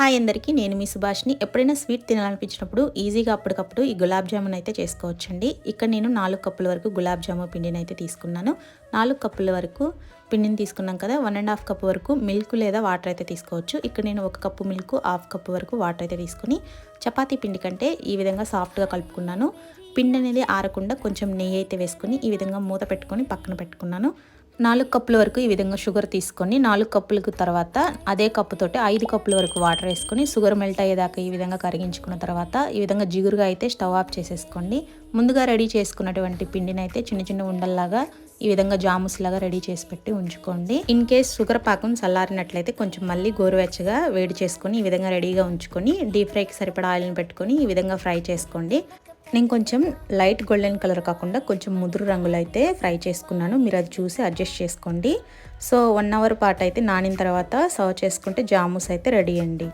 Hi అందరికీ, నేను మీ సుభాష్ని. ఎప్పుడైనా స్వీట్ తినాలనిపించినప్పుడు ఈజీగా అప్పటికప్పుడు ఈ గులాబ్ జామున్ అయితే చేసుకోవచ్చండి. ఇక్కడ నేను 4 కప్పుల వరకు గులాబ్ జామున్ పిండిని అయితే తీసుకున్నాను. 4 కప్పుల వరకు పిండిని తీసుకున్నాం కదా, 1.5 కప్ వరకు మిల్క్ లేదా వాటర్ అయితే తీసుకోవచ్చు. ఇక్కడ నేను 1 కప్పు మిల్క్, 1/2 కప్పు వరకు వాటర్ అయితే తీసుకుని చపాతీ పిండి కంటే ఈ విధంగా సాఫ్ట్గా కలుపుకున్నాను. పిండి అనేది ఆరకుండా కొంచెం నెయ్యి అయితే వేసుకుని ఈ విధంగా మూత పెట్టుకొని పక్కన పెట్టుకున్నాను. 4 కప్పుల వరకు ఈ విధంగా షుగర్ తీసుకొని 4 కప్పులకు తర్వాత అదే కప్పుతోటి 5 కప్పుల వరకు వాటర్ వేసుకొని షుగర్ మెల్ట్ అయ్యేదాకా ఈ విధంగా కరిగించుకున్న తర్వాత ఈ విధంగా జిగురుగా అయితే స్టవ్ ఆఫ్ చేసేసుకోండి. ముందుగా రెడీ చేసుకున్నటువంటి పిండిని అయితే చిన్న చిన్న ఉండల్లాగా ఈ విధంగా జాముస్ లాగా రెడీ చేసి పెట్టి ఉంచుకోండి. ఇన్ కేస్ షుగర్ పాకం చల్లారినట్లయితే కొంచెం మళ్ళీ గోరువెచ్చగా వేడి చేసుకొని ఈ విధంగా రెడీగా ఉంచుకొని డీప్ ఫ్రైకి సరిపడా ఆయిల్ని పెట్టుకొని ఈ విధంగా ఫ్రై చేసుకోండి. నేను కొంచెం లైట్ గోల్డెన్ కలర్ కాకుండా కొంచెం ముదురు రంగులో అయితే ఫ్రై చేసుకున్నాను. మీరు అది చూసి అడ్జస్ట్ చేసుకోండి. సో 1 అవర్ పాటు అయితే నానిన తర్వాత సర్వ్ చేసుకుంటే జామూస్ అయితే రెడీ అండి.